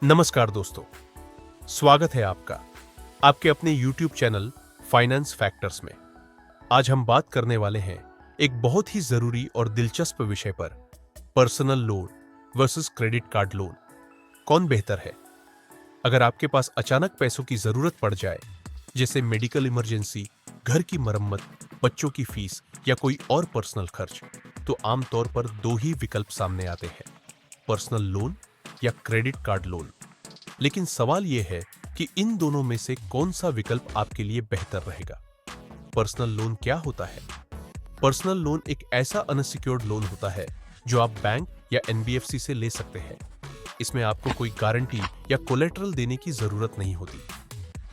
नमस्कार दोस्तों, स्वागत है आपका आपके अपने YouTube चैनल फाइनेंस फैक्टर्स में। आज हम बात करने वाले हैं एक बहुत ही जरूरी और दिलचस्प विषय पर, personal loan versus credit card loan. कौन बेहतर है? अगर आपके पास अचानक पैसों की जरूरत पड़ जाए, जैसे मेडिकल इमरजेंसी, घर की मरम्मत, बच्चों की फीस या कोई और पर्सनल खर्च, तो आमतौर पर दो ही विकल्प सामने आते हैं, पर्सनल लोन या क्रेडिट कार्ड लोन। लेकिन सवाल यह है कि इन दोनों में से कौन सा विकल्प आपके लिए बेहतर रहेगा। पर्सनल लोन क्या होता है? पर्सनल लोन एक ऐसा अनसिक्योर्ड लोन होता है जो आप बैंक या एनबीएफसी से ले सकते हैं। इसमें आपको कोई गारंटी या कोलेटरल देने की जरूरत नहीं होती।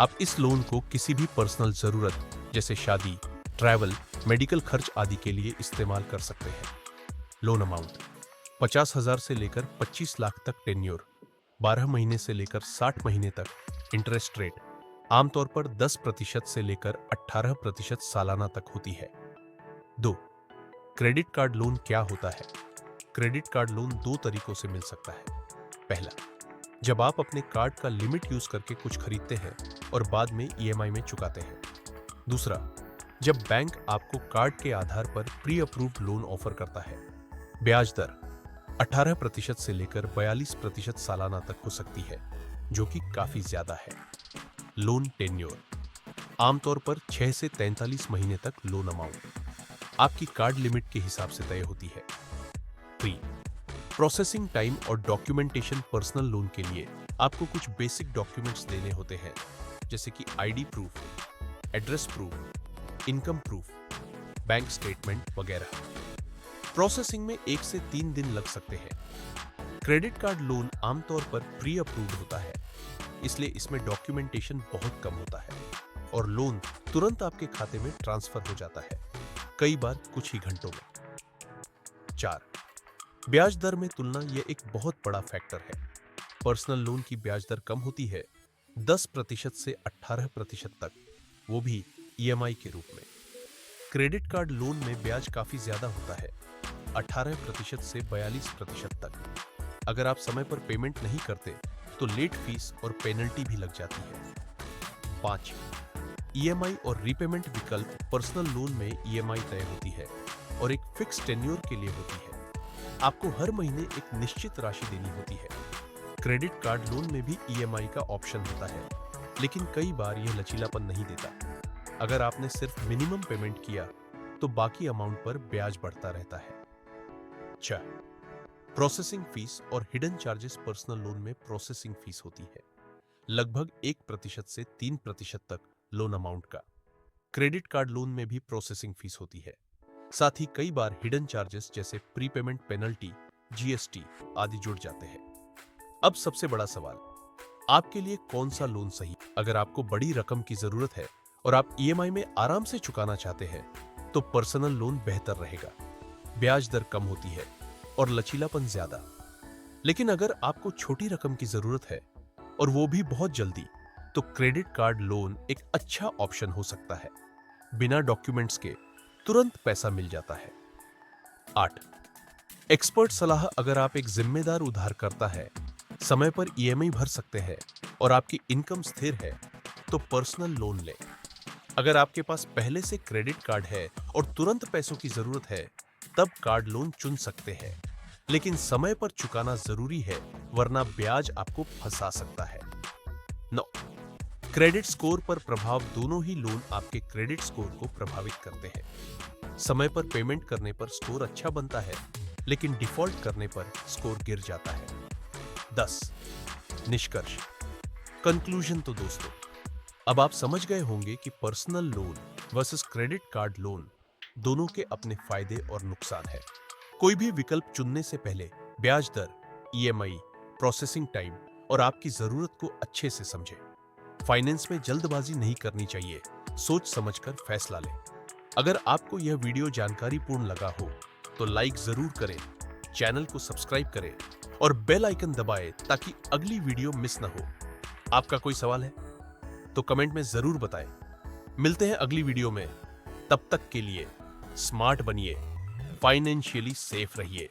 आप इस लोन को किसी भी पर्सनल जरूरत जैसे शादी, ट्रैवल, मेडिकल खर्च आदि के लिए इस्तेमाल कर सकते हैं। लोन अमाउंट 50,000 से लेकर 25 लाख तक टेन्योर, 12 महीने से लेकर 60 महीने तक। इंटरेस्ट रेट आमतौर पर 10% से लेकर 18% सालाना तक होती है। 2. क्रेडिट कार्ड लोन क्या होता है? क्रेडिट कार्ड लोन दो तरीकों से मिल सकता है। पहला, जब आप अपने कार्ड का लिमिट यूज करके कुछ खरीदते हैं और बाद में ईएमआई में चुकाते हैं। दूसरा, जब बैंक आपको कार्ड के आधार पर प्री अप्रूव्ड लोन ऑफर करता है। ब्याज दर 18% से लेकर 42% सालाना तक हो सकती है, जो कि काफी ज्यादा है। लोन टेन्योर आमतौर पर 6 से 43 महीने तक लोन अमाउंट आपकी कार्ड लिमिट के हिसाब से तय होती है। 3. प्रोसेसिंग टाइम और डॉक्यूमेंटेशन पर्सनल लोन के लिए आपको कुछ बेसिक डॉक्यूमेंट्स देने होते हैं, जैसे कि ID proof, address proof, income proof, bank statement वगैरह। प्रोसेसिंग में 1 से 3 दिन लग सकते हैं। क्रेडिट कार्ड लोन आमतौर पर प्री अप्रूव्ड होता है, इसलिए इसमें डॉक्यूमेंटेशन बहुत कम होता है और लोन तुरंत आपके खाते में ट्रांसफर हो जाता है, कई बार कुछ ही घंटों में। 4. ब्याज दर में तुलना यह एक बहुत बड़ा फैक्टर है। पर्सनल लोन की ब्याज दर कम होती है, 10% से 18% तक, वो भी ईएमआई के रूप में। क्रेडिट कार्ड लोन में ब्याज काफी ज्यादा होता है, 18% से 42% तक। अगर आप समय पर पेमेंट नहीं करते तो लेट फीस और पेनल्टी भी लग जाती है। 5. ईएमआई और रीपेमेंट विकल्प पर्सनल लोन में ईएमआई तय होती है और एक फिक्स टेन्योर के लिए होती है। आपको हर महीने एक निश्चित राशि देनी होती है। क्रेडिट कार्ड लोन में भी ईएमआई का ऑप्शन होता है, लेकिन कई बार यह लचीलापन नहीं देता। अगर आपने सिर्फ मिनिमम पेमेंट किया तो बाकी अमाउंट पर ब्याज बढ़ता रहता है। 6. प्रोसेसिंग फीस और हिडन चार्जेस पर्सनल लोन में प्रोसेसिंग फीस होती है, लगभग 1% से 3% तक लोन अमाउंट का। क्रेडिट कार्ड लोन में भी प्रोसेसिंग फीस होती है, साथ ही कई बार हिडन चार्जेस जैसे प्रीपेमेंट पेनल्टी, जीएसटी आदि जुड़ जाते हैं। अब सबसे बड़ा सवाल, आपके लिए कौन सा लोन सही? अगर आपको बड़ी रकम की जरूरत है और आप ईएमआई में आराम से चुकाना चाहते हैं, तो पर्सनल लोन बेहतर रहेगा। ब्याज दर कम होती है और लचीलापन ज्यादा। लेकिन अगर आपको छोटी रकम की जरूरत है और वो भी बहुत जल्दी, तो क्रेडिट कार्ड लोन एक अच्छा ऑप्शन हो सकता है। बिना डॉक्यूमेंट्स के तुरंत पैसा मिल जाता है। 8. एक्सपर्ट सलाह, अगर आप एक जिम्मेदार उधारकर्ता है, समय पर ईएमआई भर सकते हैं और आपकी इनकम स्थिर है, तो पर्सनल लोन लें। अगर आपके पास पहले से क्रेडिट कार्ड है और तुरंत पैसों की जरूरत है, तब कार्ड लोन चुन सकते हैं, लेकिन समय पर चुकाना जरूरी है, वरना ब्याज आपको फंसा सकता है। 9. क्रेडिट स्कोर पर प्रभाव, दोनों ही लोन आपके क्रेडिट स्कोर को प्रभावित करते हैं। समय पर पेमेंट करने पर स्कोर अच्छा बनता है, लेकिन डिफॉल्ट करने पर स्कोर गिर जाता है। 10. निष्कर्ष, कंक्लूजन। तो दोस्तों, अब आप समझ गए होंगे कि personal loan versus credit card loan दोनों के अपने फायदे और नुकसान हैं। कोई भी विकल्प चुनने से पहले ब्याज दर, ईएमआई, प्रोसेसिंग टाइम और आपकी जरूरत को अच्छे से समझें। फाइनेंस में जल्दबाजी नहीं करनी चाहिए, सोच समझकर फैसला लें। अगर आपको यह वीडियो जानकारीपूर्ण लगा हो तो लाइक जरूर करें, चैनल को सब्सक्राइब करें और बेल आइकन दबाएं ताकि अगली वीडियो मिस न हो। आपका कोई सवाल है तो कमेंट में जरूर बताएं। मिलते हैं अगली वीडियो में, तब तक के लिए स्मार्ट बनिए, फाइनेंशियली सेफ रहिए।